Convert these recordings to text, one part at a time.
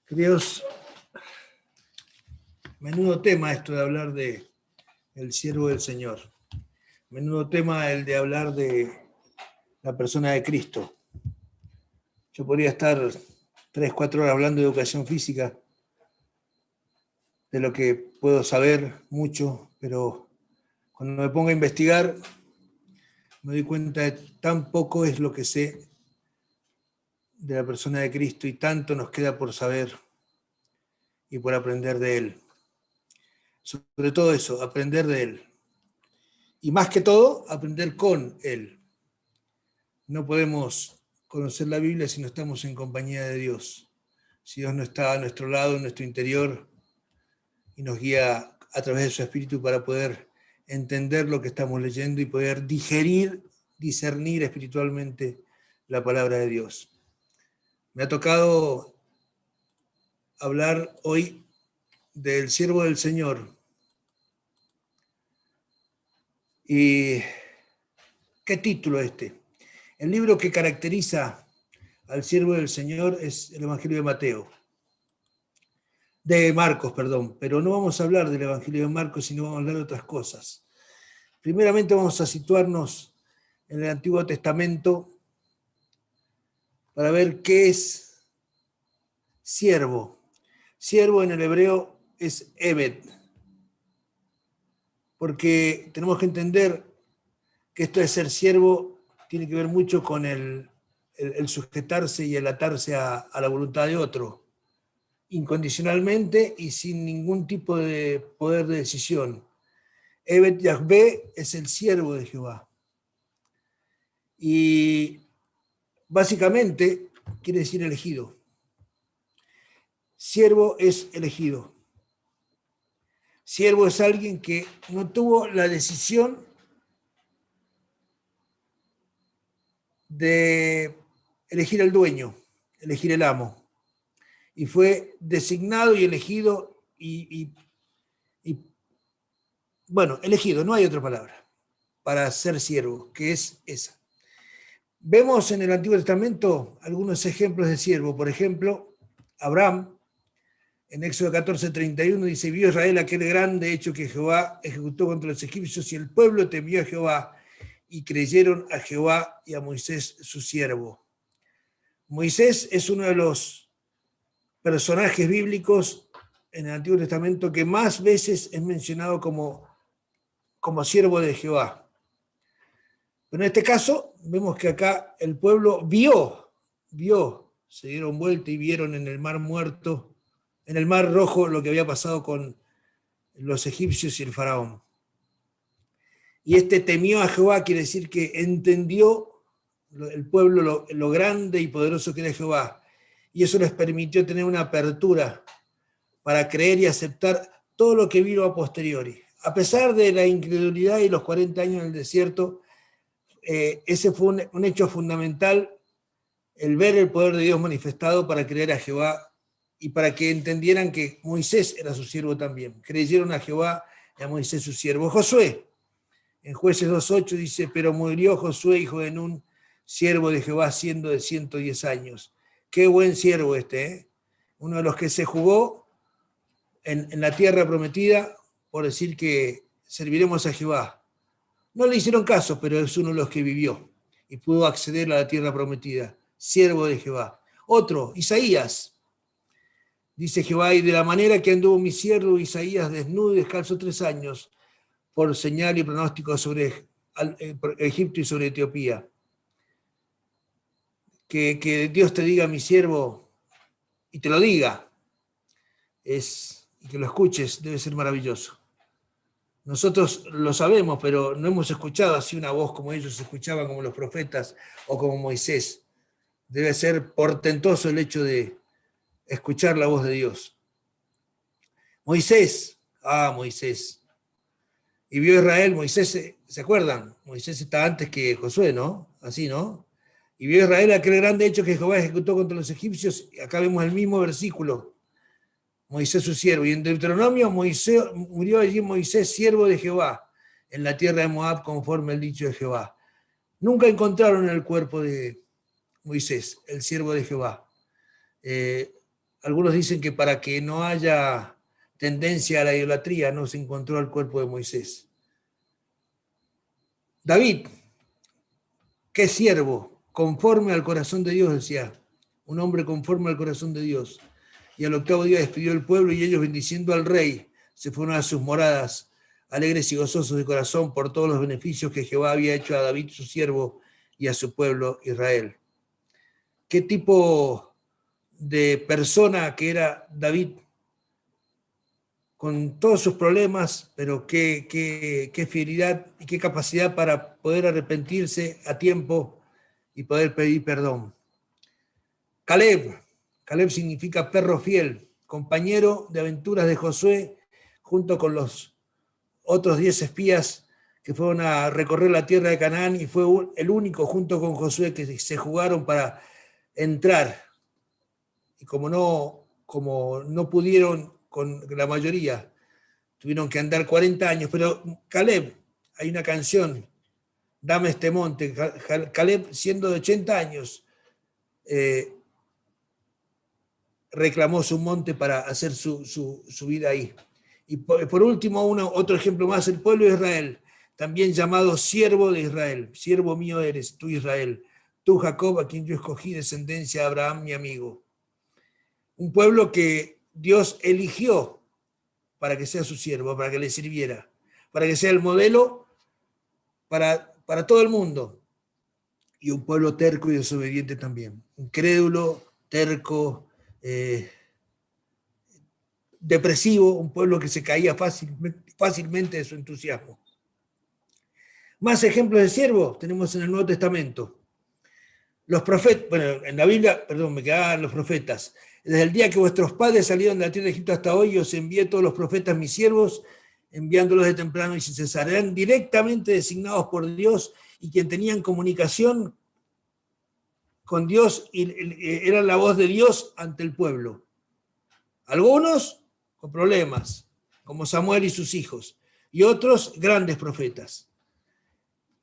Queridos, menudo tema esto de hablar de el siervo del Señor. Menudo tema el de hablar de la persona de Cristo. Yo podría estar 3, 4 horas hablando de educación física, de lo que puedo saber mucho, pero cuando me pongo a investigar me doy cuenta de tan poco es lo que sé de la persona de Cristo y tanto nos queda por saber y por aprender de Él. Sobre todo eso, aprender de Él. Y más que todo, aprender con Él. No podemos conocer la Biblia si no estamos en compañía de Dios. Si Dios no está a nuestro lado, en nuestro interior, y nos guía a través de su Espíritu para poder entender lo que estamos leyendo y poder discernir espiritualmente la palabra de Dios. Me ha tocado hablar hoy del siervo del Señor. ¿Y qué título este? El libro que caracteriza al siervo del Señor es el Evangelio de Mateo. De Marcos, perdón, pero no vamos a hablar del Evangelio de Marcos, sino vamos a hablar de otras cosas. Primeramente vamos a situarnos en el Antiguo Testamento para ver qué es siervo. Siervo en el hebreo es Eved, porque tenemos que entender que esto de ser siervo tiene que ver mucho con el sujetarse y el atarse a la voluntad de otro, incondicionalmente y sin ningún tipo de poder de decisión. Eved Yahvé es el siervo de Jehová. Y básicamente quiere decir elegido. Siervo es elegido. Siervo es alguien que no tuvo la decisión de elegir al dueño, elegir el amo. Y fue designado y elegido bueno, elegido, no hay otra palabra, para ser siervo, que es esa. Vemos en el Antiguo Testamento algunos ejemplos de siervo. Por ejemplo, Abraham, en Éxodo 14:31, dice: vio Israel aquel grande hecho que Jehová ejecutó contra los egipcios, y el pueblo temió a Jehová, y creyeron a Jehová y a Moisés su siervo. Moisés es uno de los personajes bíblicos en el Antiguo Testamento que más veces es mencionado como siervo de Jehová. Pero en este caso, vemos que acá el pueblo vio, se dieron vuelta y vieron en el mar muerto, en el mar rojo, lo que había pasado con los egipcios y el faraón. Y este temió a Jehová, quiere decir que entendió el pueblo lo grande y poderoso que era Jehová. Y eso les permitió tener una apertura para creer y aceptar todo lo que vino a posteriori. A pesar de la incredulidad y los 40 años en el desierto, ese fue un hecho fundamental, el ver el poder de Dios manifestado para creer a Jehová y para que entendieran que Moisés era su siervo también. Creyeron a Jehová y a Moisés su siervo. Josué, en Jueces 2:8 dice: pero murió Josué, hijo de Nun, siervo de Jehová, siendo de 110 años. Qué buen siervo este, uno de los que se jugó en la tierra prometida por decir que serviremos a Jehová. No le hicieron caso, pero es uno de los que vivió y pudo acceder a la tierra prometida. Siervo de Jehová. Otro, Isaías. Dice Jehová: y de la manera que anduvo mi siervo Isaías, desnudo y descalzo 3 años, por señal y pronóstico sobre Egipto y sobre Etiopía. Que Dios te diga, mi siervo, y te lo diga, y que lo escuches, debe ser maravilloso. Nosotros lo sabemos, pero no hemos escuchado así una voz como ellos escuchaban, como los profetas o como Moisés. Debe ser portentoso el hecho de escuchar la voz de Dios. Moisés. Y vio Israel, Moisés, ¿se acuerdan? Moisés está antes que Josué, ¿no? Así, ¿no? Y vio Israel aquel grande hecho que Jehová ejecutó contra los egipcios. Y acá vemos el mismo versículo. Moisés su siervo. Y en Deuteronomio murió allí Moisés, siervo de Jehová, en la tierra de Moab, conforme el dicho de Jehová. Nunca encontraron el cuerpo de Moisés, el siervo de Jehová. Algunos dicen que para que no haya tendencia a la idolatría no se encontró el cuerpo de Moisés. David, qué siervo, conforme al corazón de Dios, decía, un hombre conforme al corazón de Dios. Y al octavo día despidió el pueblo y ellos, bendiciendo al rey, se fueron a sus moradas, alegres y gozosos de corazón por todos los beneficios que Jehová había hecho a David su siervo y a su pueblo Israel. ¿Qué tipo de persona que era David? Con todos sus problemas, pero qué fidelidad y qué capacidad para poder arrepentirse a tiempo y poder pedir perdón. Caleb significa perro fiel, compañero de aventuras de Josué, junto con los otros 10 espías que fueron a recorrer la tierra de Canaán, y fue el único junto con Josué que se jugaron para entrar. Y como no pudieron con la mayoría, tuvieron que andar 40 años, pero Caleb, hay una canción, Dame este monte, Caleb siendo de 80 años, reclamó su monte para hacer su vida ahí. Y por último, otro ejemplo más, el pueblo de Israel, también llamado siervo de Israel. Siervo mío eres, tú Israel, tú Jacob, a quien yo escogí descendencia de Abraham, mi amigo. Un pueblo que Dios eligió para que sea su siervo, para que le sirviera, para que sea el modelo para todo el mundo. Y un pueblo terco y desobediente también. Incrédulo, terco, depresivo, un pueblo que se caía fácilmente de su entusiasmo. Más ejemplos de siervos tenemos en el Nuevo Testamento. Los profetas, bueno, en la Biblia, perdón, me quedaban los profetas. Desde el día que vuestros padres salieron de la tierra de Egipto hasta hoy, os envié todos los profetas, mis siervos, enviándolos de temprano y sin cesar. Eran directamente designados por Dios y quien tenían comunicación con Dios y eran la voz de Dios ante el pueblo. Algunos con problemas, como Samuel y sus hijos, y otros grandes profetas.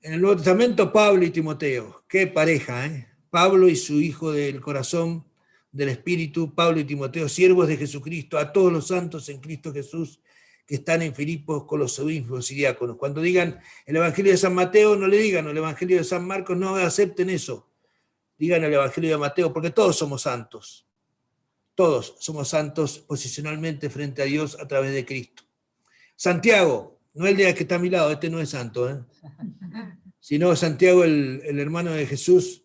En el Nuevo Testamento, Pablo y Timoteo, qué pareja, ¿eh? Pablo y su hijo del corazón, del Espíritu, Pablo y Timoteo, siervos de Jesucristo, a todos los santos en Cristo Jesús que están en Filipos con los obispos y diáconos. Cuando digan el Evangelio de San Mateo, no le digan el Evangelio de San Marcos, no acepten eso. Digan el Evangelio de Mateo, porque todos somos santos. Todos somos santos posicionalmente frente a Dios a través de Cristo. Santiago, no el de que está a mi lado, este no es santo, ¿eh? Sino Santiago, el hermano de Jesús.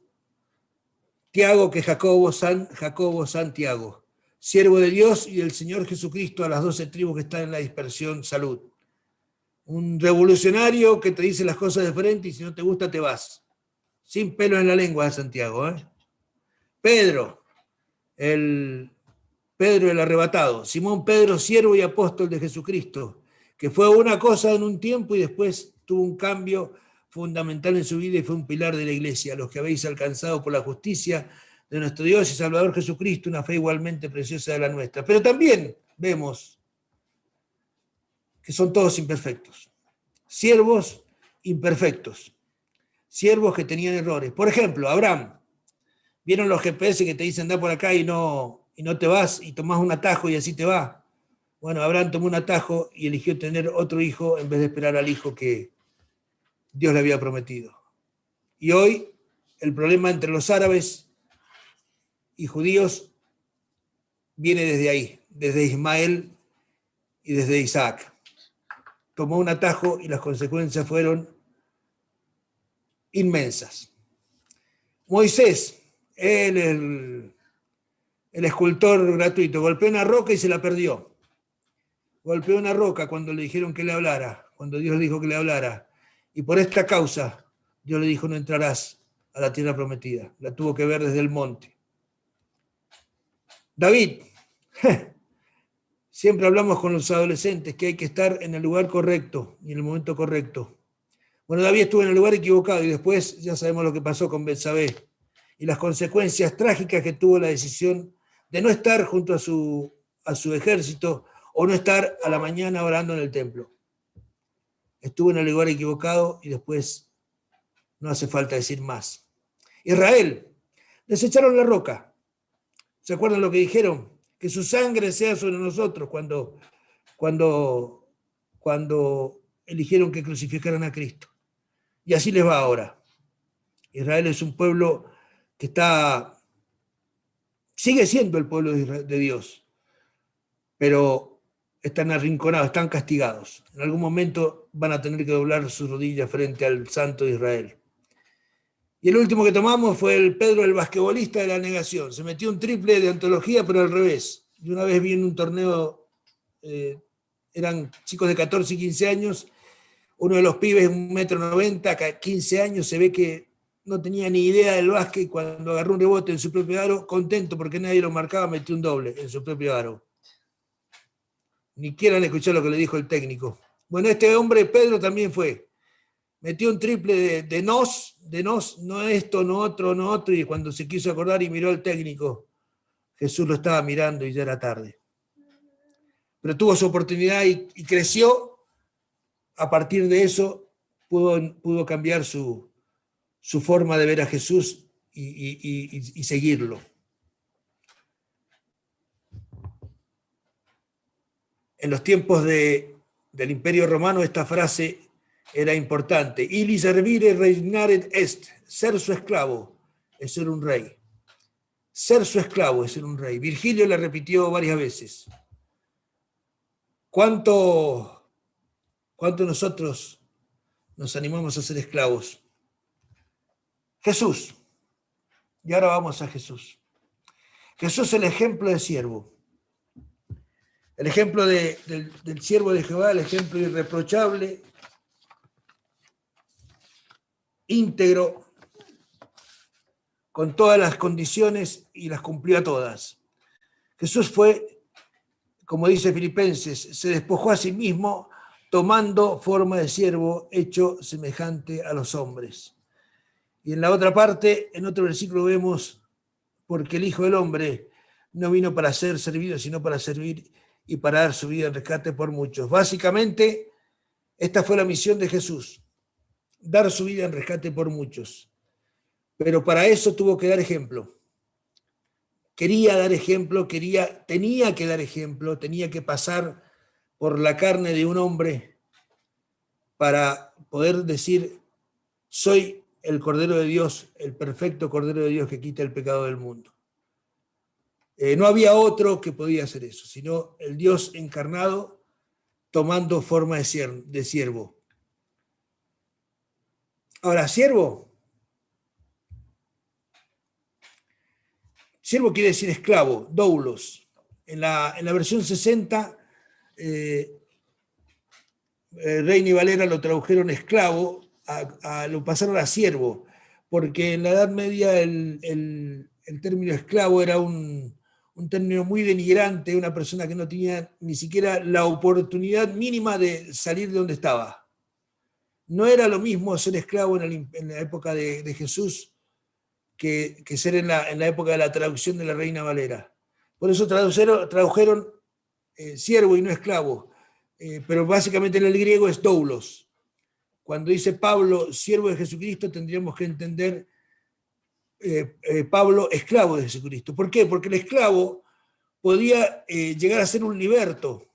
Tiago, que Jacobo, Santiago, siervo de Dios y del Señor Jesucristo, a las 12 tribus que están en la dispersión, salud. Un revolucionario que te dice las cosas de frente y si no te gusta te vas. Sin pelo en la lengua de Santiago, ¿eh? Pedro, el arrebatado. Simón Pedro, siervo y apóstol de Jesucristo, que fue una cosa en un tiempo y después tuvo un cambio fundamental en su vida y fue un pilar de la iglesia. Los que habéis alcanzado por la justicia de nuestro Dios y Salvador Jesucristo, una fe igualmente preciosa de la nuestra. Pero también vemos que son todos imperfectos. Siervos imperfectos. Siervos que tenían errores. Por ejemplo, Abraham. ¿Vieron los GPS que te dicen anda por acá y no te vas y tomás un atajo y así te va? Bueno, Abraham tomó un atajo y eligió tener otro hijo en vez de esperar al hijo que Dios le había prometido. Y hoy el problema entre los árabes y judíos viene desde ahí, desde Ismael y desde Isaac. Tomó un atajo y las consecuencias fueron inmensas. Moisés, el escultor gratuito, golpeó una roca y se la perdió. Golpeó una roca cuando le dijeron que le hablara, cuando Dios le dijo que le hablara. Y por esta causa, Dios le dijo, no entrarás a la tierra prometida. La tuvo que ver desde el monte. David, siempre hablamos con los adolescentes que hay que estar en el lugar correcto y en el momento correcto. Bueno, David estuvo en el lugar equivocado y después ya sabemos lo que pasó con Betsabé y las consecuencias trágicas que tuvo la decisión de no estar junto a su ejército o no estar a la mañana orando en el templo. Estuvo en el lugar equivocado y después no hace falta decir más. Israel, desecharon la roca. ¿Se acuerdan lo que dijeron? que su sangre sea sobre nosotros cuando eligieron que crucificaran a Cristo. Y así les va ahora. Israel es un pueblo que sigue siendo el pueblo de Dios, pero están arrinconados, están castigados. En algún momento van a tener que doblar sus rodillas frente al Santo de Israel. Y el último que tomamos fue el Pedro, el basquetbolista de la negación. Se metió un triple de antología, pero al revés. Y una vez vi en un torneo, eran chicos de 14 y 15 años, uno de los pibes, 1,90 m, 15 años, se ve que no tenía ni idea del básquet, cuando agarró un rebote en su propio aro, contento porque nadie lo marcaba, metió un doble en su propio aro. Ni quieran escuchar lo que le dijo el técnico. Bueno, este hombre, Pedro, también fue. Metió un triple de nos, no esto, no otro, y cuando se quiso acordar y miró al técnico, Jesús lo estaba mirando y ya era tarde. Pero tuvo su oportunidad y creció. A partir de eso pudo cambiar su forma de ver a Jesús y seguirlo. En los tiempos del Imperio Romano esta frase era importante. Ili servire regnare est, ser su esclavo es ser un rey. Ser su esclavo es ser un rey. Virgilio la repitió varias veces. ¿Cuánto nosotros nos animamos a ser esclavos? Jesús. Y ahora vamos a Jesús. Jesús es el ejemplo de siervo. El ejemplo del siervo de Jehová, el ejemplo irreprochable, íntegro, con todas las condiciones y las cumplió a todas. Jesús fue, como dice Filipenses, se despojó a sí mismo tomando forma de siervo, hecho semejante a los hombres. Y en la otra parte, en otro versículo vemos, porque el Hijo del Hombre no vino para ser servido, sino para servir y para dar su vida en rescate por muchos. Básicamente, esta fue la misión de Jesús, dar su vida en rescate por muchos. Pero para eso tuvo que dar ejemplo. Quería dar ejemplo, tenía que dar ejemplo, tenía que pasar por la carne de un hombre para poder decir, soy el Cordero de Dios, el perfecto Cordero de Dios que quita el pecado del mundo. No había otro que podía hacer eso, sino el Dios encarnado tomando forma de siervo. Ahora, siervo quiere decir esclavo, doulos. En la versión 60, Reina y Valera lo tradujeron esclavo, lo pasaron a siervo, porque en la Edad Media el término esclavo era un término muy denigrante, una persona que no tenía ni siquiera la oportunidad mínima de salir de donde estaba. No era lo mismo ser esclavo en la época de Jesús que ser en la época de la traducción de la Reina Valera. Por eso tradujeron siervo y no esclavo, pero básicamente en el griego es doulos. Cuando dice Pablo, siervo de Jesucristo, tendríamos que entender Pablo, esclavo de Jesucristo. ¿Por qué? Porque el esclavo podía llegar a ser un liberto,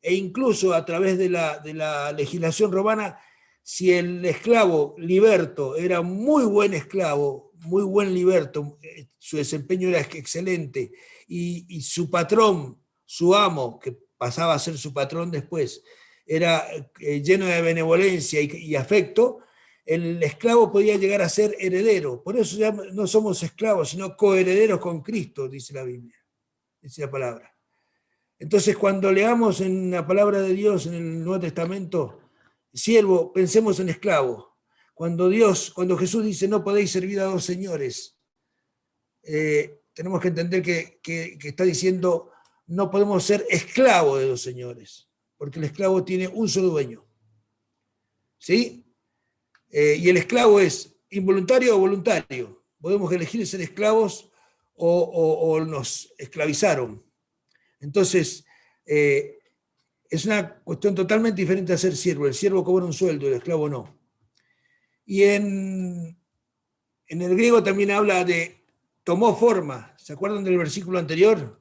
e incluso a través de la legislación romana, si el esclavo liberto era muy buen esclavo, muy buen liberto, su desempeño era excelente, y su patrón, su amo, que pasaba a ser su patrón después, era lleno de benevolencia y afecto, el esclavo podía llegar a ser heredero. Por eso ya no somos esclavos, sino coherederos con Cristo, dice la Biblia, dice la palabra. Entonces, cuando leamos en la palabra de Dios en el Nuevo Testamento, siervo, pensemos en esclavo. Cuando Jesús dice no podéis servir a dos señores, tenemos que entender que está diciendo no podemos ser esclavos de dos señores, porque el esclavo tiene un solo dueño. ¿Sí? Y el esclavo es involuntario o voluntario. Podemos elegir ser esclavos o nos esclavizaron. Entonces, es una cuestión totalmente diferente a ser siervo. El siervo cobra un sueldo, el esclavo no. Y en el griego también habla de tomó forma. ¿Se acuerdan del versículo anterior?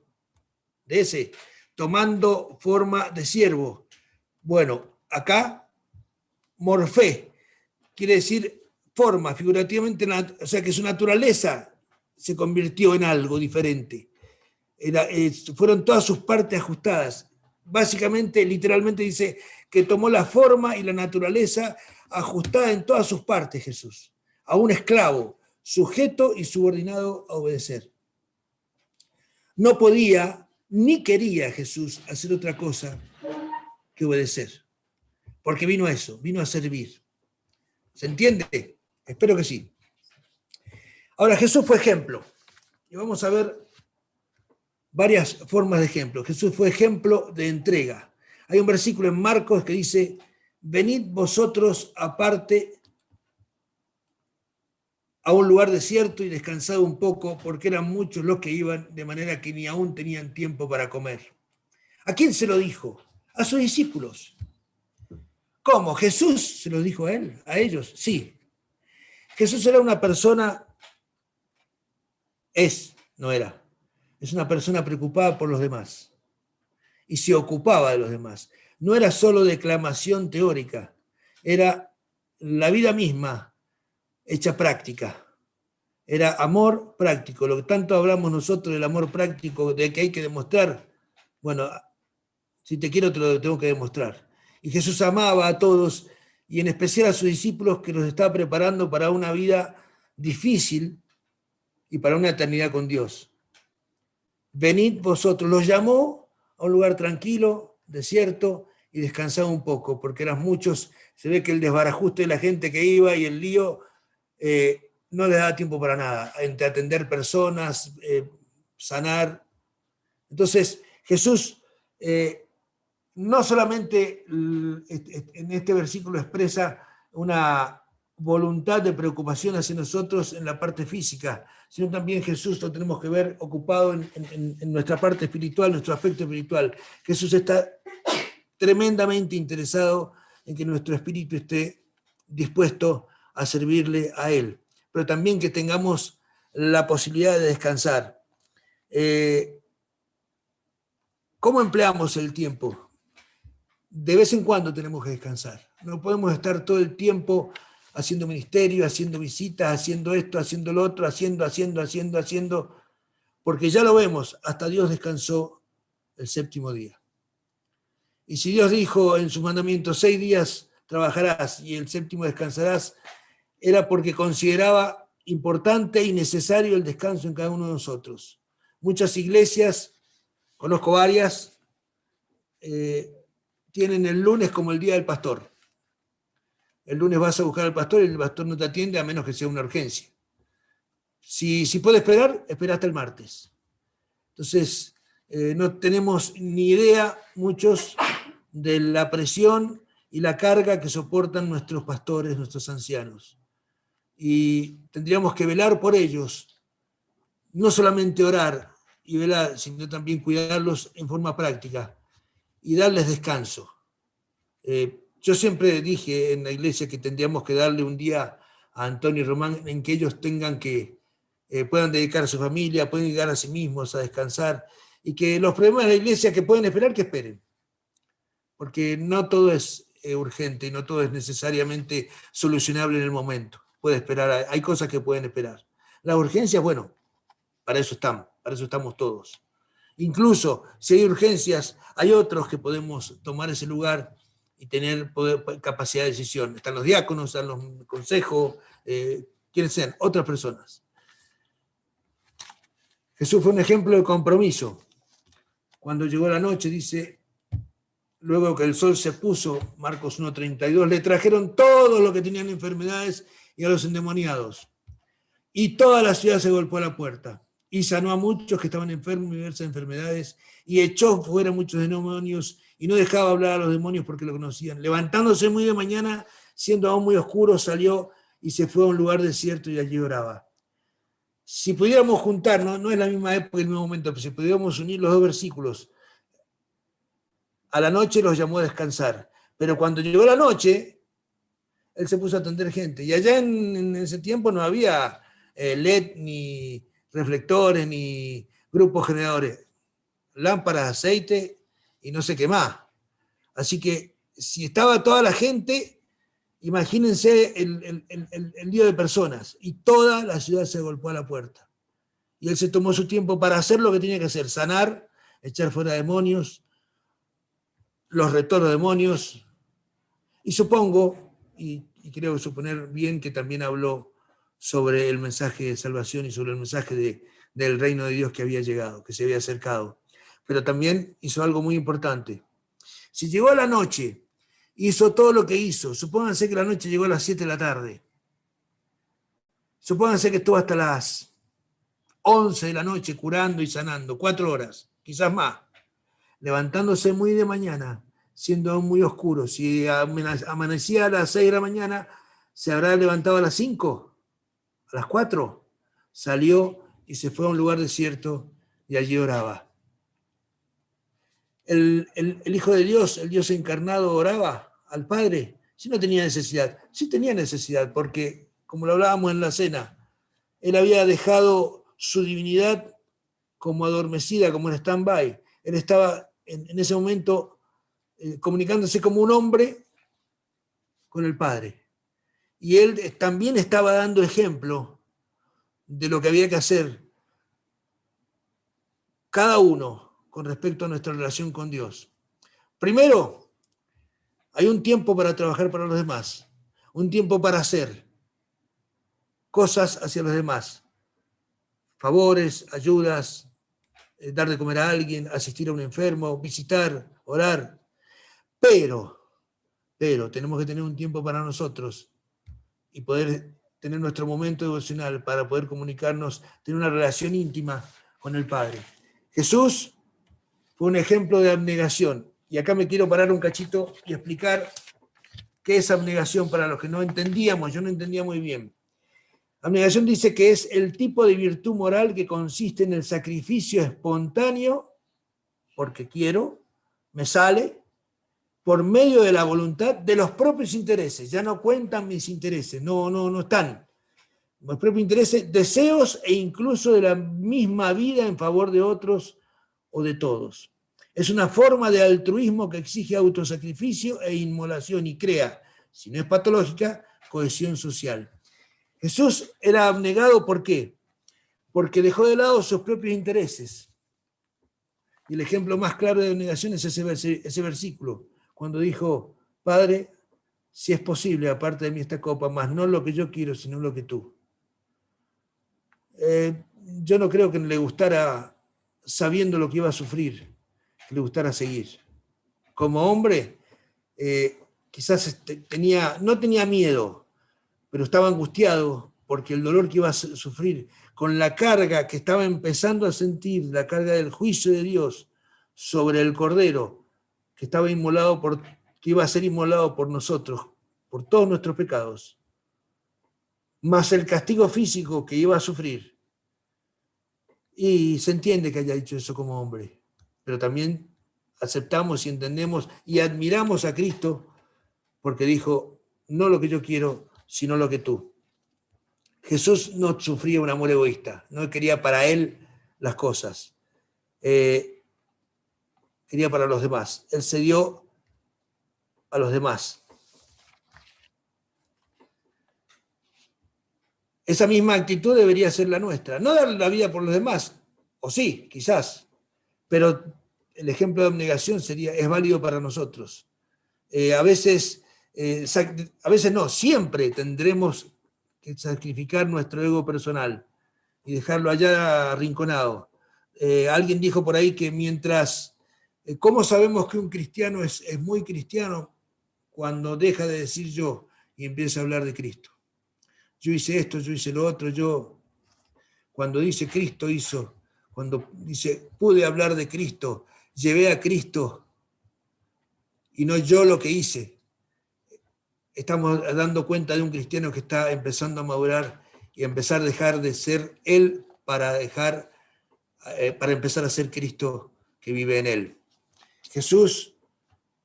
de ese, tomando forma de siervo. Bueno, acá, morfé, quiere decir forma, figurativamente, o sea que su naturaleza se convirtió en algo diferente. Fueron todas sus partes ajustadas. Básicamente, literalmente dice que tomó la forma y la naturaleza ajustada en todas sus partes, Jesús, a un esclavo, sujeto y subordinado a obedecer. No podía ni quería Jesús hacer otra cosa que obedecer, porque vino a eso, vino a servir. ¿Se entiende? Espero que sí. Ahora, Jesús fue ejemplo. Y vamos a ver varias formas de ejemplo. Jesús fue ejemplo de entrega. Hay un versículo en Marcos que dice, venid vosotros aparte a un lugar desierto y descansad un poco, porque eran muchos los que iban, de manera que ni aún tenían tiempo para comer. ¿A quién se lo dijo? A sus discípulos. ¿Cómo? ¿Jesús se lo dijo a él? ¿A ellos? Sí. Jesús era una persona, no era, es una persona preocupada por los demás y se ocupaba de los demás. No era solo declamación teórica, era la vida misma hecha práctica. Era amor práctico, lo que tanto hablamos nosotros del amor práctico, de que hay que demostrar. Bueno, si te quiero te lo tengo que demostrar. Y Jesús amaba a todos, y en especial a sus discípulos que los estaba preparando para una vida difícil y para una eternidad con Dios. Venid vosotros, los llamó a un lugar tranquilo, desierto, y descansaba un poco, porque eran muchos. Se ve que el desbarajuste de la gente que iba y el lío no les daba tiempo para nada, entre atender personas, sanar. Entonces, Jesús no solamente en este versículo expresa una voluntad de preocupación hacia nosotros en la parte física, sino también Jesús lo tenemos que ver ocupado en nuestra parte espiritual, nuestro aspecto espiritual. Jesús está tremendamente interesado en que nuestro espíritu esté dispuesto a servirle a Él, pero también que tengamos la posibilidad de descansar. ¿Cómo empleamos el tiempo? De vez en cuando tenemos que descansar. No podemos estar todo el tiempo haciendo ministerio, haciendo visitas, haciendo esto, haciendo lo otro, haciendo, porque ya lo vemos, hasta Dios descansó el séptimo día. Y si Dios dijo en sus mandamientos, 6 días trabajarás y el séptimo descansarás, era porque consideraba importante y necesario el descanso en cada uno de nosotros. Muchas iglesias, conozco varias, tienen el lunes como el día del pastor. El lunes vas a buscar al pastor y el pastor no te atiende a menos que sea una urgencia. Si puede esperar, espera hasta el martes. Entonces, no tenemos ni idea muchos de la presión y la carga que soportan nuestros pastores, nuestros ancianos. Y tendríamos que velar por ellos, no solamente orar y velar, sino también cuidarlos en forma práctica y darles descanso. Yo siempre dije en la iglesia que tendríamos que darle un día a Antonio y Román en que ellos tengan que puedan dedicar a su familia, pueden llegar a sí mismos a descansar, y que los problemas de la iglesia que pueden esperar, que esperen. Porque no todo es urgente y no todo es necesariamente solucionable en el momento. Puede esperar, hay cosas que pueden esperar. Las urgencias, bueno, para eso estamos todos. Incluso si hay urgencias, hay otros que podemos tomar ese lugar y tener capacidad de decisión. Están los diáconos, están los consejos, quienes sean, otras personas. Jesús fue un ejemplo de compromiso. Cuando llegó la noche, dice, luego que el sol se puso, Marcos 1:32, le trajeron todos los que tenían enfermedades y a los endemoniados. Y toda la ciudad se golpeó a la puerta. Y sanó a muchos que estaban enfermos de diversas enfermedades, y echó fuera muchos demonios, y no dejaba hablar a los demonios porque lo conocían. Levantándose muy de mañana, siendo aún muy oscuro, salió y se fue a un lugar desierto y allí oraba. Si pudiéramos juntar, no es la misma época y el mismo momento, pero si pudiéramos unir los dos versículos, a la noche los llamó a descansar, pero cuando llegó la noche, él se puso a atender gente, y allá en ese tiempo no había LED, ni reflectores, ni grupos generadores. lámparas de aceite y no sé qué más. Así que si estaba toda la gente, imagínense el lío de personas, y toda la ciudad se golpeó a la puerta. Y él se tomó su tiempo para hacer lo que tenía que hacer: sanar, echar fuera demonios, los retó a los demonios, y supongo, y creo suponer bien, que también habló sobre el mensaje de salvación y sobre el mensaje del reino de Dios que había llegado, que se había acercado. Pero también hizo algo muy importante. Si llegó a la noche, hizo todo lo que hizo. Supónganse que la noche llegó a las 7 de la tarde. Supónganse que estuvo hasta las 11 de la noche curando y sanando, 4 horas, quizás más, levantándose muy de mañana, siendo aún muy oscuro. Si amanecía a las 6 de la mañana, se habrá levantado a las 5, a las 4. Salió y se fue a un lugar desierto y allí oraba. El Hijo de Dios, el Dios encarnado, oraba al Padre. Sí, no tenía necesidad. Sí tenía necesidad, porque, como lo hablábamos en la cena, él había dejado su divinidad como adormecida, como en stand-by. Él estaba en ese momento comunicándose como un hombre con el Padre. Y él también estaba dando ejemplo de lo que había que hacer cada uno con respecto a nuestra relación con Dios. Primero, hay un tiempo para trabajar para los demás, un tiempo para hacer cosas hacia los demás, favores, ayudas, dar de comer a alguien, asistir a un enfermo, visitar, orar. Pero tenemos que tener un tiempo para nosotros y poder tener nuestro momento devocional para poder comunicarnos, tener una relación íntima con el Padre. Jesús fue un ejemplo de abnegación. Y acá me quiero parar un cachito y explicar qué es abnegación para los que no entendíamos. Yo no entendía muy bien. Abnegación dice que es el tipo de virtud moral que consiste en el sacrificio espontáneo, porque quiero, me sale, por medio de la voluntad, de los propios intereses. Ya no cuentan mis intereses, no están. Los propios intereses, deseos e incluso de la misma vida en favor de otros o de todos. Es una forma de altruismo que exige autosacrificio e inmolación y crea, si no es patológica, cohesión social. Jesús era abnegado, ¿por qué? Porque dejó de lado sus propios intereses. Y el ejemplo más claro de abnegación es ese versículo, cuando dijo: Padre, si es posible, aparte de mí esta copa, más no lo que yo quiero, sino lo que tú. Yo no creo que le gustara, sabiendo lo que iba a sufrir, que le gustara seguir. Como hombre, quizás no tenía miedo, pero estaba angustiado porque el dolor que iba a sufrir, con la carga que estaba empezando a sentir, la carga del juicio de Dios sobre el Cordero, que iba a ser inmolado por nosotros, por todos nuestros pecados, más el castigo físico que iba a sufrir. Y se entiende que haya dicho eso como hombre, pero también aceptamos y entendemos y admiramos a Cristo porque dijo: no lo que yo quiero, sino lo que tú. Jesús no sufría un amor egoísta, no quería para él las cosas, quería para los demás. Él se dio a los demás. Esa misma actitud debería ser la nuestra. No dar la vida por los demás, o sí, quizás, pero el ejemplo de abnegación es válido para nosotros. A veces no, siempre tendremos que sacrificar nuestro ego personal y dejarlo allá arrinconado. Alguien dijo por ahí que ¿cómo sabemos que un cristiano es muy cristiano? Cuando deja de decir yo y empieza a hablar de Cristo. Yo hice esto, yo hice lo otro, cuando dice Cristo hizo, cuando dice pude hablar de Cristo, llevé a Cristo y no yo lo que hice. Estamos dando cuenta de un cristiano que está empezando a madurar y empezar a dejar de ser él para empezar a ser Cristo que vive en él. Jesús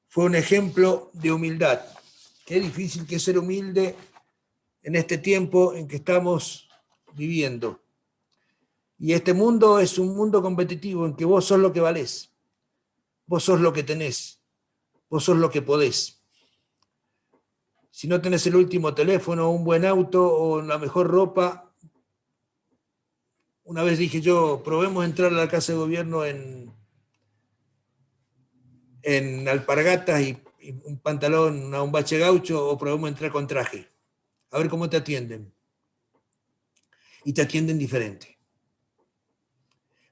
fue un ejemplo de humildad. Qué difícil que es ser humilde en este tiempo en que estamos viviendo. Y este mundo es un mundo competitivo en que vos sos lo que valés, vos sos lo que tenés, vos sos lo que podés. Si no tenés el último teléfono, un buen auto o la mejor ropa, una vez dije yo, probemos entrar a la casa de gobierno en alpargatas y un pantalón, un bache gaucho, o probemos entrar con traje. A ver cómo te atienden. Y te atienden diferente.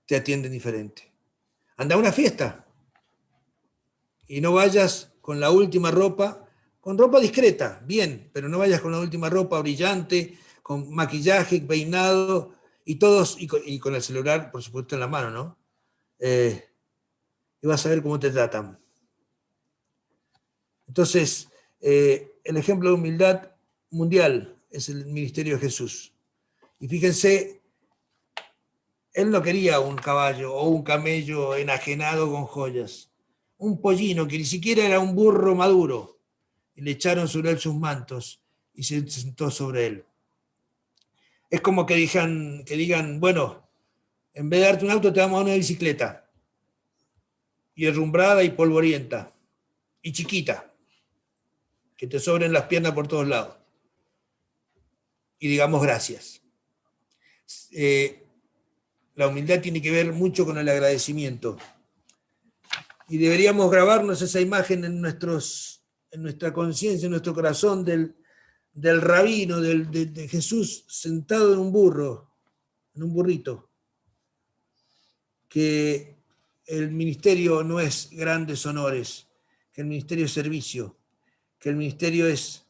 Te atienden diferente. Anda a una fiesta y no vayas con la última ropa, con ropa discreta, bien, pero no vayas con la última ropa brillante, con maquillaje, peinado y todos, y con el celular, por supuesto, en la mano, ¿no? Y vas a ver cómo te tratan. Entonces, el ejemplo de humildad mundial es el ministerio de Jesús. Y fíjense, él no quería un caballo o un camello enajenado con joyas. Un pollino que ni siquiera era un burro maduro. Y le echaron sobre él sus mantos y se sentó sobre él. Es como que digan, bueno, en vez de darte un auto te damos una bicicleta. Y herrumbrada y polvorienta. Y chiquita. Que te sobren las piernas por todos lados. Y digamos gracias. La humildad tiene que ver mucho con el agradecimiento. Y deberíamos grabarnos esa imagen en nuestra conciencia, en nuestro corazón del rabino, de Jesús sentado en un burro, en un burrito. Que el ministerio no es grandes honores, que el ministerio es servicio, que el ministerio es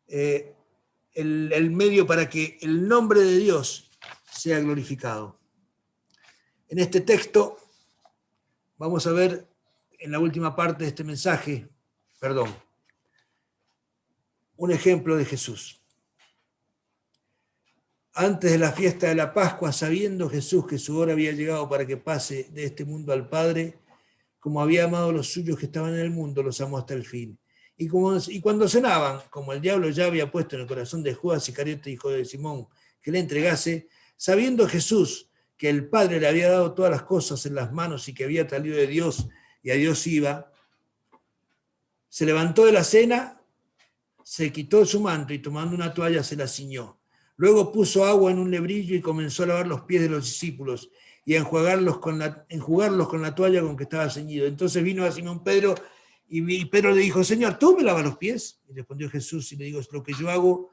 el medio para que el nombre de Dios sea glorificado. En este texto vamos a ver en la última parte de este mensaje, un ejemplo de Jesús. Antes de la fiesta de la Pascua, sabiendo Jesús que su hora había llegado para que pase de este mundo al Padre, como había amado a los suyos que estaban en el mundo, los amó hasta el fin. Y cuando cenaban, como el diablo ya había puesto en el corazón de Judas Iscariote, hijo de Simón, que le entregase, sabiendo Jesús que el Padre le había dado todas las cosas en las manos y que había salido de Dios y a Dios iba, se levantó de la cena, se quitó su manto y tomando una toalla se la ciñó. Luego puso agua en un lebrillo y comenzó a lavar los pies de los discípulos y a enjugarlos con la toalla con que estaba ceñido. Entonces vino a Simón Pedro y Pedro le dijo, Señor, ¿tú me lavas los pies? Y respondió Jesús y le dijo, lo que yo hago,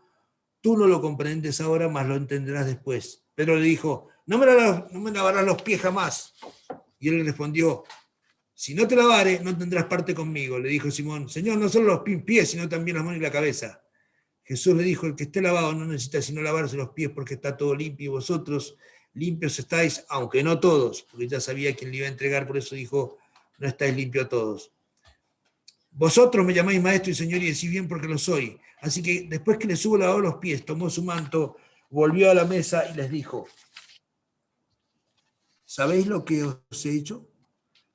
tú no lo comprendes ahora, mas lo entenderás después. Pedro le dijo, no me lavarás los pies jamás. Y él le respondió, si no te lavare, no tendrás parte conmigo. Le dijo Simón, Señor, no solo los pies, sino también las manos y la cabeza. Jesús le dijo, el que esté lavado no necesita sino lavarse los pies porque está todo limpio y vosotros limpios estáis, aunque no todos, porque ya sabía quién le iba a entregar, por eso dijo, no estáis limpios todos. Vosotros me llamáis maestro y señor y decís bien porque lo soy. Así que después que les hubo lavado los pies, tomó su manto, volvió a la mesa y les dijo, ¿sabéis lo que os he hecho?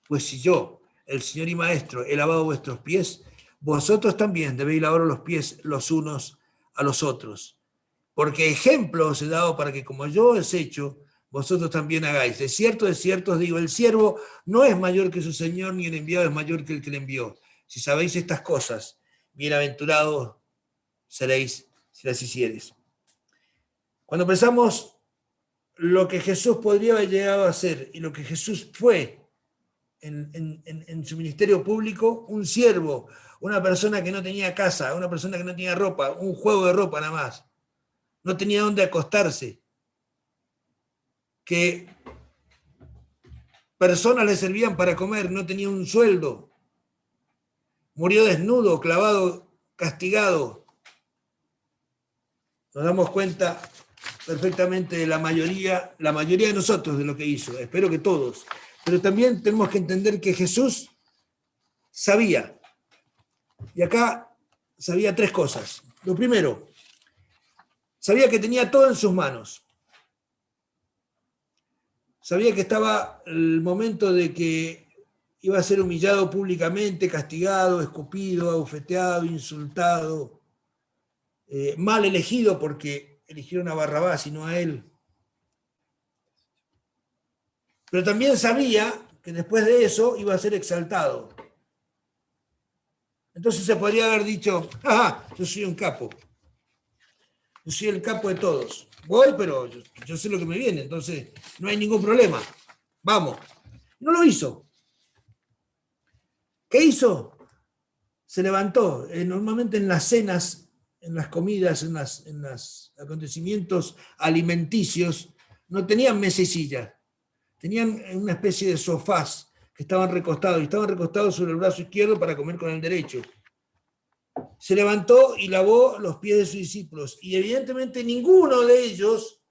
Pues si yo, el Señor y Maestro, he lavado vuestros pies, vosotros también debéis lavar los pies los unos a los otros. Porque ejemplo os he dado para que como yo os he hecho, vosotros también hagáis. De cierto os digo, el siervo no es mayor que su Señor, ni el enviado es mayor que el que le envió. Si sabéis estas cosas, bienaventurados seréis si las hiciereis. Cuando pensamos lo que Jesús podría haber llegado a hacer y lo que Jesús fue en su ministerio público, un siervo, una persona que no tenía casa, una persona que no tenía ropa, un juego de ropa nada más, no tenía dónde acostarse, que personas le servían para comer, no tenía un sueldo, murió desnudo, clavado, castigado. Nos damos cuenta perfectamente de la mayoría de nosotros de lo que hizo, espero que todos, pero también tenemos que entender que Jesús sabía, y acá sabía tres cosas. Lo primero, sabía que tenía todo en sus manos. Sabía que estaba el momento de que iba a ser humillado públicamente, castigado, escupido, abofeteado, insultado, mal elegido porque eligieron a Barrabás y no a él. Pero también sabía que después de eso iba a ser exaltado. Entonces se podría haber dicho, ajá, yo soy un capo. Yo soy el capo de todos. Voy, pero yo sé lo que me viene, entonces no hay ningún problema. Vamos. No lo hizo. ¿Qué hizo? Se levantó. Normalmente en las cenas, en las comidas, en los acontecimientos alimenticios, no tenían mesa y silla. Tenían una especie de sofás que estaban recostados, y estaban recostados sobre el brazo izquierdo para comer con el derecho. Se levantó y lavó los pies de sus discípulos. Y evidentemente ninguno de ellos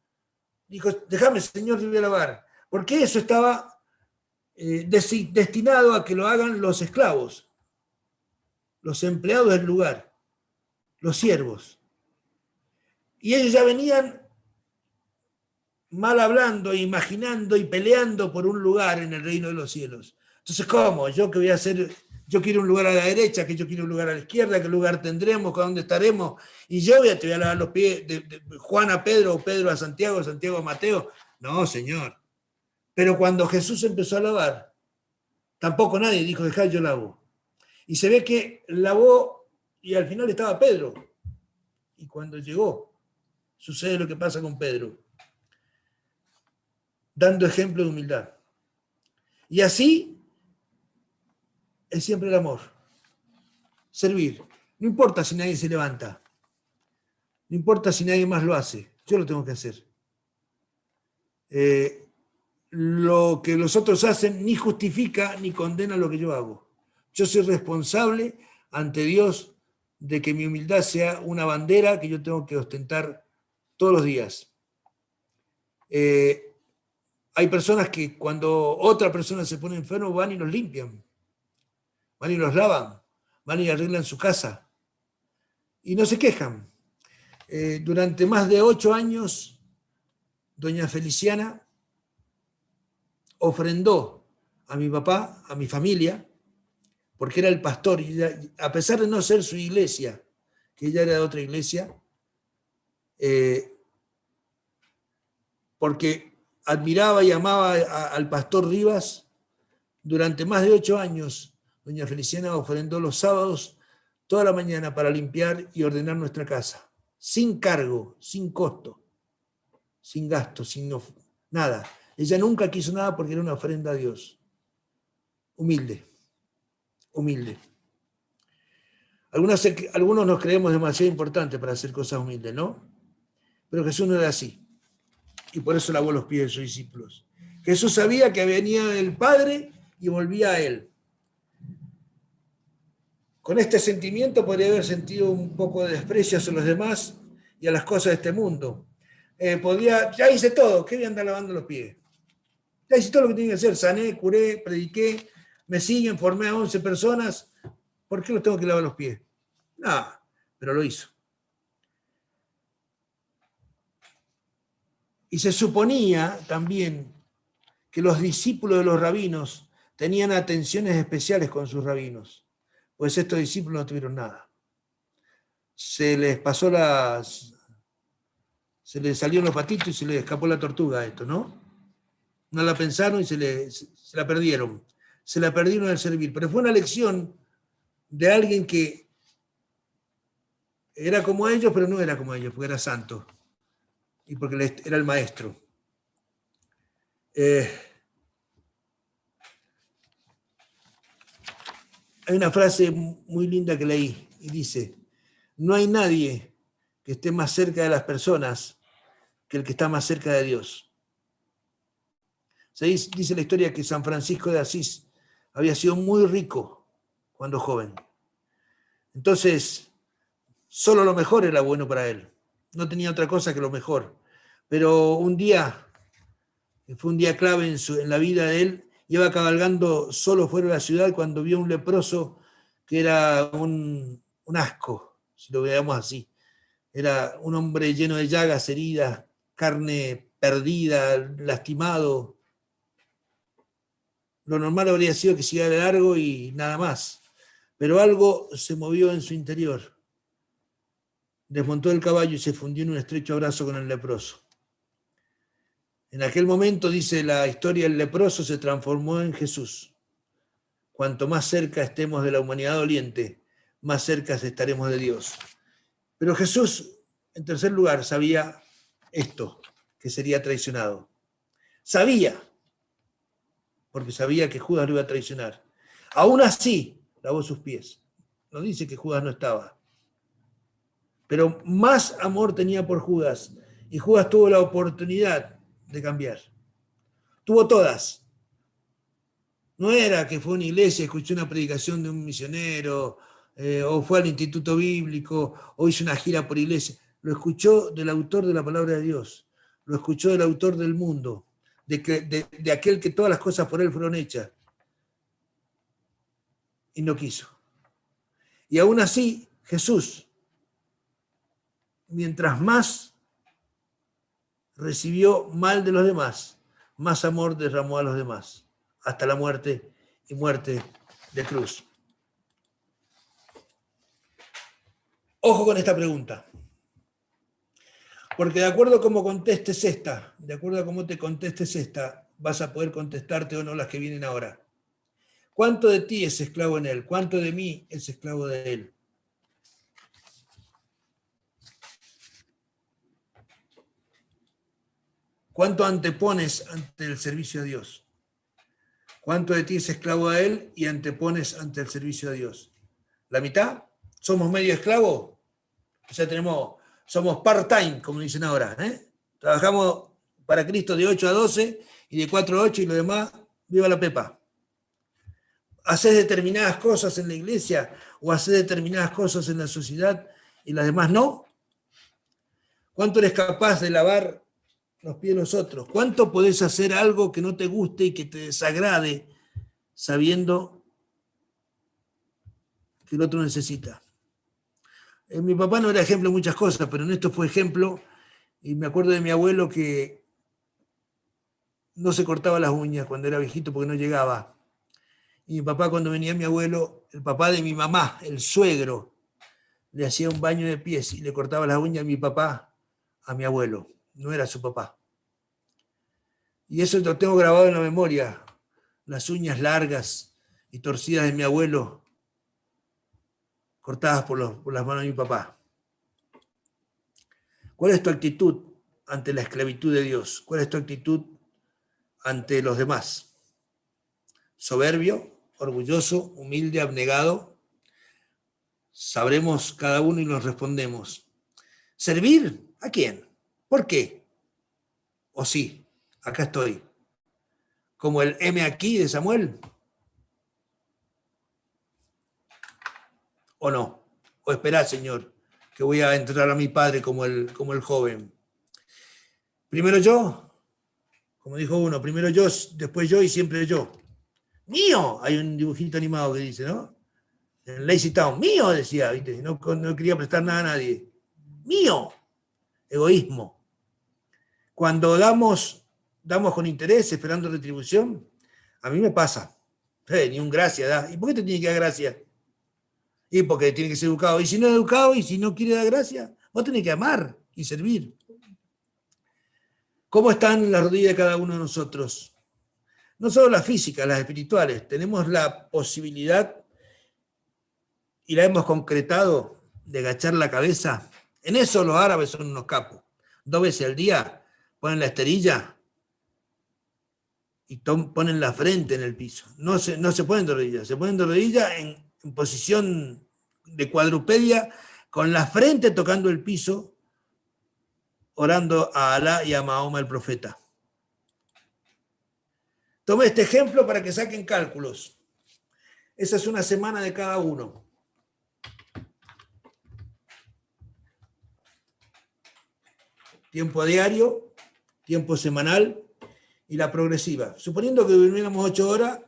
dijo, déjame, Señor, te voy a lavar. Porque eso estaba destinado a que lo hagan los esclavos, los empleados del lugar, los siervos. Y ellos ya venían mal hablando, imaginando y peleando por un lugar en el reino de los cielos. Entonces, ¿cómo? ¿Yo qué voy a hacer? Yo quiero un lugar a la derecha, que yo quiero un lugar a la izquierda, qué lugar tendremos, con dónde estaremos. Y yo te voy a lavar los pies de Juan a Pedro, o Pedro a Santiago, Santiago a Mateo. No, Señor. Pero cuando Jesús empezó a lavar, tampoco nadie dijo, dejá, yo lavo. Y se ve que lavó y al final estaba Pedro. Y cuando llegó, sucede lo que pasa con Pedro, dando ejemplo de humildad. Y así es siempre el amor. Servir. No importa si nadie se levanta. No importa si nadie más lo hace. Yo lo tengo que hacer. Lo que los otros hacen ni justifica ni condena lo que yo hago. Yo soy responsable ante Dios de que mi humildad sea una bandera que yo tengo que ostentar todos los días. Hay personas que cuando otra persona se pone enfermo van y los limpian, van y los lavan, van y arreglan su casa y no se quejan. Durante más de 8 años, doña Feliciana ofrendó a mi papá, a mi familia, porque era el pastor, y ella, a pesar de no ser su iglesia, que ella era de otra iglesia, porque admiraba y amaba al pastor Rivas, durante más de 8 años, doña Feliciana ofrendó los sábados toda la mañana para limpiar y ordenar nuestra casa, sin cargo, sin costo, sin gasto, sin nada. Ella nunca quiso nada porque era una ofrenda a Dios. Humilde, humilde. Algunos nos creemos demasiado importantes para hacer cosas humildes, ¿no? Pero Jesús no era así. Y por eso lavó los pies de sus discípulos. Jesús sabía que venía del Padre y volvía a Él. Con este sentimiento podría haber sentido un poco de desprecio hacia los demás y a las cosas de este mundo. Ya hice todo, ¿qué voy a andar lavando los pies? Ya hice todo lo que tenía que hacer, sané, curé, prediqué, me siguen, formé a 11 personas, ¿por qué los tengo que lavar los pies? Nada, pero lo hizo. Y se suponía también que los discípulos de los rabinos tenían atenciones especiales con sus rabinos, pues estos discípulos no tuvieron nada. Se les salieron los patitos y se les escapó la tortuga a esto, ¿no? No la pensaron y se la perdieron. Se la perdieron al servir. Pero fue una lección de alguien que era como ellos, pero no era como ellos, porque era santo. Y porque era el maestro. Hay una frase muy linda que leí y dice, no hay nadie que esté más cerca de las personas que el que está más cerca de Dios. Dice la historia que San Francisco de Asís había sido muy rico cuando joven. Entonces, solo lo mejor era bueno para él. No tenía otra cosa que lo mejor. Pero un día, fue un día clave en la vida de él, iba cabalgando solo fuera de la ciudad cuando vio un leproso que era un asco, si lo veamos así. Era un hombre lleno de llagas, heridas, carne perdida, lastimado. Lo normal habría sido que siguiera de largo y nada más. Pero algo se movió en su interior. Desmontó el caballo y se fundió en un estrecho abrazo con el leproso. En aquel momento, dice la historia, el leproso se transformó en Jesús. Cuanto más cerca estemos de la humanidad doliente, más cerca estaremos de Dios. Pero Jesús, en tercer lugar, sabía esto, que sería traicionado. Sabía, porque sabía que Judas lo iba a traicionar. Aún así, lavó sus pies. No dice que Judas no estaba. Pero más amor tenía por Judas. Y Judas tuvo la oportunidad de cambiar. Tuvo todas. No era que fue a una iglesia, escuchó una predicación de un misionero, o fue al instituto bíblico, o hizo una gira por iglesia. Lo escuchó del autor de la palabra de Dios. Lo escuchó del autor del mundo. De aquel que todas las cosas por él fueron hechas. Y no quiso. Y aún así, Jesús, mientras más recibió mal de los demás, más amor derramó a los demás, hasta la muerte y muerte de cruz. Ojo con esta pregunta, porque de acuerdo a cómo contestes esta, de acuerdo a cómo te contestes esta, vas a poder contestarte o no las que vienen ahora. ¿Cuánto de ti es esclavo en él? ¿Cuánto de mí es esclavo de él? ¿Cuánto antepones ante el servicio a Dios? ¿Cuánto de ti es esclavo a él y antepones ante el servicio a Dios? ¿La mitad? ¿Somos medio esclavos? O sea, somos part-time, como dicen ahora. Trabajamos para Cristo de 8 a 12 y de 4 a 8 y lo demás, viva la pepa. ¿Haces determinadas cosas en la iglesia o haces determinadas cosas en la sociedad y las demás no? ¿Cuánto eres capaz de lavar los pies de los otros? ¿Cuánto podés hacer algo que no te guste y que te desagrade sabiendo que el otro necesita? Mi papá no era ejemplo en muchas cosas, pero en esto fue ejemplo, y me acuerdo de mi abuelo que no se cortaba las uñas cuando era viejito porque no llegaba. Y mi papá, cuando venía mi abuelo, el papá de mi mamá, el suegro, le hacía un baño de pies y le cortaba las uñas a mi papá, a mi abuelo. No era su papá. Y eso lo tengo grabado en la memoria. Las uñas largas y torcidas de mi abuelo, cortadas por las manos de mi papá. ¿Cuál es tu actitud ante la esclavitud de Dios? ¿Cuál es tu actitud ante los demás? ¿Soberbio, orgulloso, humilde, abnegado? Sabremos cada uno y nos respondemos. ¿Servir? ¿A quién? ¿Por qué? ¿O sí? Acá estoy. Como el M aquí de Samuel. ¿O no? ¿O esperá, Señor, que voy a entrar a mi padre como el joven? Primero yo, como dijo uno, primero yo, después yo y siempre yo. ¡Mío! Hay un dibujito animado que dice, ¿no? En Lazy Town, mío, decía, ¿viste? No quería prestar nada a nadie. Mío. Egoísmo. Cuando damos con interés, esperando retribución, a mí me pasa. Ni un gracia da. ¿Y por qué te tiene que dar gracia? Y porque tiene que ser educado. Y si no es educado y si no quiere dar gracia, vos tenés que amar y servir. ¿Cómo están las rodillas de cada uno de nosotros? No solo las físicas, las espirituales. Tenemos la posibilidad, y la hemos concretado, de agachar la cabeza. En eso los árabes son unos capos. 2 veces al día ponen la esterilla y ponen la frente en el piso. No se ponen de rodillas, se ponen de rodillas en posición de cuadrupedia, con la frente tocando el piso, orando a Alá y a Mahoma el profeta. Tomé este ejemplo para que saquen cálculos. Esa es una semana de cada uno. Tiempo diario, tiempo semanal y la progresiva. Suponiendo que durmiéramos 8 horas,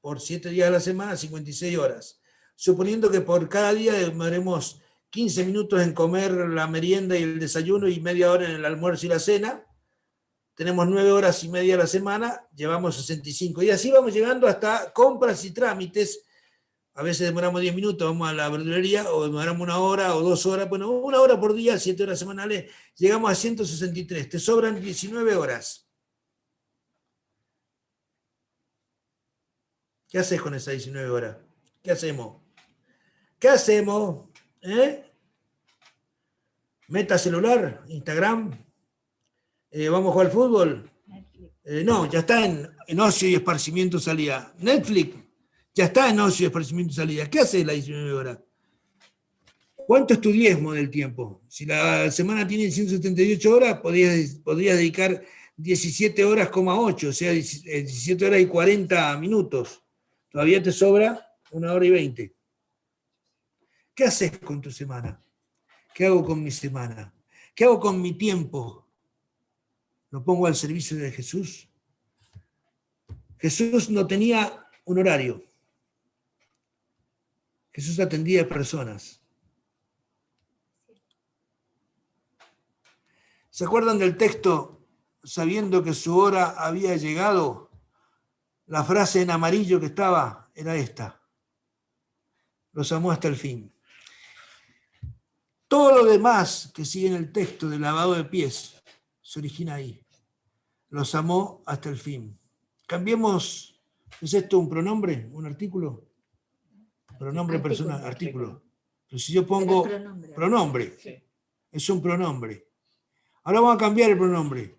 por 7 días a la semana, 56 horas. Suponiendo que por cada día demoremos 15 minutos en comer la merienda y el desayuno y media hora en el almuerzo y la cena, tenemos 9 horas y media a la semana, llevamos 65. Y así vamos llegando hasta compras y trámites. A veces demoramos 10 minutos, vamos a la verdulería, o demoramos 1 hora o 2 horas. Bueno, 1 hora por día, 7 horas semanales, llegamos a 163. Te sobran 19 horas. ¿Qué haces con esas 19 horas? ¿Qué hacemos? ¿Qué hacemos? ¿Meta celular? ¿Instagram? ¿Vamos a jugar al fútbol? No, ya está en ocio y esparcimiento salida. Netflix ya está en ocio y esparcimiento salida. ¿Qué haces las 19 horas? ¿Cuánto es tu diezmo del tiempo? Si la semana tiene 178 horas, podrías dedicar 17 horas, 8, o sea, 17 horas y 40 minutos. Todavía te sobra 1 hora y 20. ¿Qué haces con tu semana? ¿Qué hago con mi semana? ¿Qué hago con mi tiempo? ¿Lo pongo al servicio de Jesús? Jesús no tenía un horario. Jesús atendía a personas. ¿Se acuerdan del texto? Sabiendo que su hora había llegado, la frase en amarillo que estaba era esta: los amó hasta el fin. Todo lo demás que sigue en el texto del lavado de pies se origina ahí. Los amó hasta el fin. Cambiemos, ¿es esto un pronombre? ¿Un artículo? Pronombre personal, artículo. Pero si yo pongo pronombre, es un pronombre. Ahora vamos a cambiar el pronombre.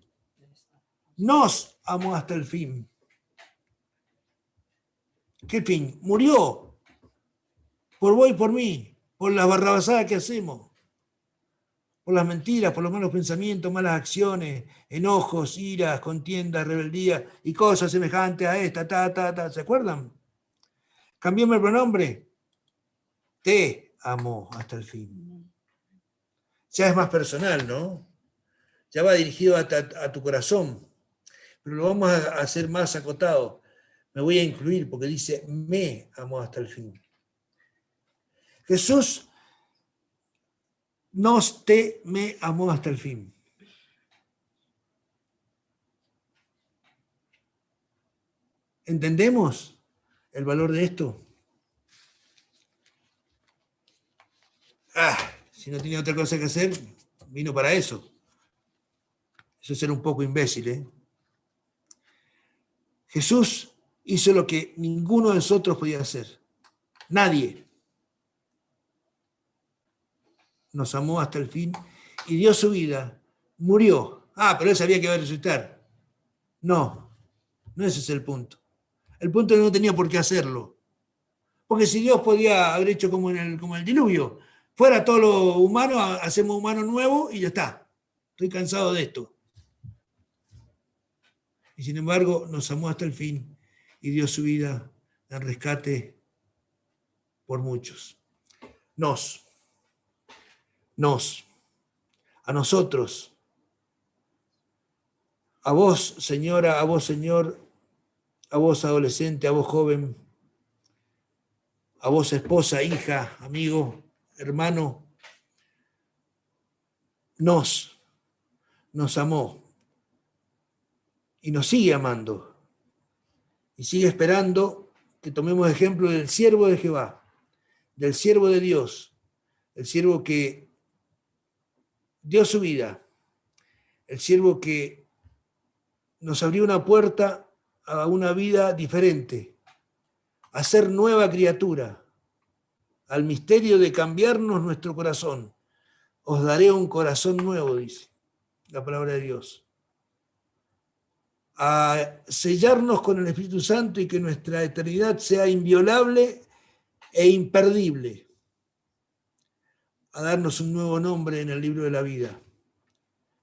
Nos amó hasta el fin. ¿Qué fin? Murió por vos y por mí, por las barrabasadas que hacemos, por las mentiras, por los malos pensamientos, malas acciones, enojos, iras, contiendas, rebeldía y cosas semejantes a esta, ¿se acuerdan? Cambiemos el pronombre. Te amó hasta el fin. Ya es más personal, ¿no? Ya va dirigido a tu corazón, pero lo vamos a hacer más acotado. Me voy a incluir porque dice, me amó hasta el fin. Jesús me amó hasta el fin. ¿Entendemos el valor de esto? Si no tiene otra cosa que hacer, vino para eso. Eso es ser un poco imbécil, ¿eh? Jesús hizo lo que ninguno de nosotros podía hacer. Nadie. Nos amó hasta el fin y dio su vida. Murió. Pero él sabía que iba a resucitar. No ese es el punto. El punto es que no tenía por qué hacerlo. Porque si Dios podía haber hecho como el diluvio, fuera todo lo humano, hacemos humano nuevo y ya está. Estoy cansado de esto. Y sin embargo, nos amó hasta el fin y dio su vida en rescate por muchos. A nosotros, a vos, señora, a vos, señor, a vos, adolescente, a vos, joven, a vos, esposa, hija, amigo, hermano, nos amó y nos sigue amando y sigue esperando que tomemos ejemplo del siervo de Jehová, del siervo de Dios, el siervo que dio su vida, el siervo que nos abrió una puerta a una vida diferente, a ser nueva criatura, al misterio de cambiarnos nuestro corazón. Os daré un corazón nuevo, dice la palabra de Dios. A sellarnos con el Espíritu Santo y que nuestra eternidad sea inviolable e imperdible. A darnos un nuevo nombre en el libro de la vida.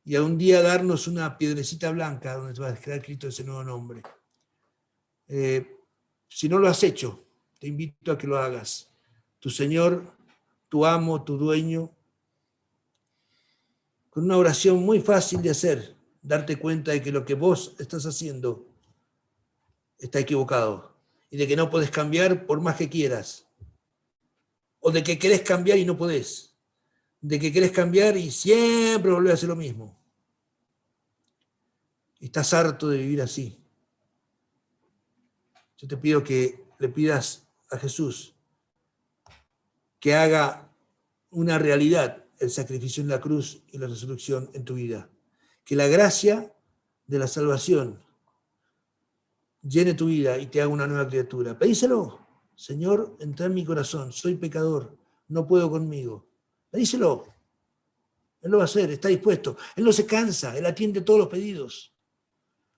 Y a un día darnos una piedrecita blanca donde va a quedar escrito ese nuevo nombre. Si no lo has hecho, te invito a que lo hagas. Tu Señor, tu amo, tu dueño, con una oración muy fácil de hacer, darte cuenta de que lo que vos estás haciendo está equivocado y de que no podés cambiar por más que quieras, o de que querés cambiar y no podés, de que querés cambiar y siempre volvés a hacer lo mismo. Estás harto de vivir así. Yo te pido que le pidas a Jesús que haga una realidad el sacrificio en la cruz y la resurrección en tu vida. Que la gracia de la salvación llene tu vida y te haga una nueva criatura. Pedíselo. Señor, entra en mi corazón, soy pecador, no puedo conmigo. Pedíselo. Él lo va a hacer, está dispuesto. Él no se cansa, Él atiende todos los pedidos.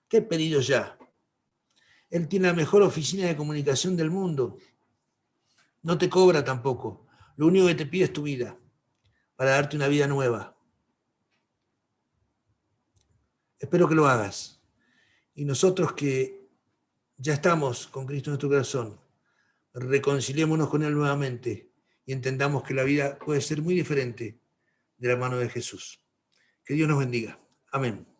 ¿Qué pedidos ya? Él tiene la mejor oficina de comunicación del mundo. No te cobra tampoco. Lo único que te pide es tu vida, para darte una vida nueva. Espero que lo hagas. Y nosotros que ya estamos con Cristo en nuestro corazón, reconciliémonos con Él nuevamente y entendamos que la vida puede ser muy diferente de la mano de Jesús. Que Dios nos bendiga. Amén.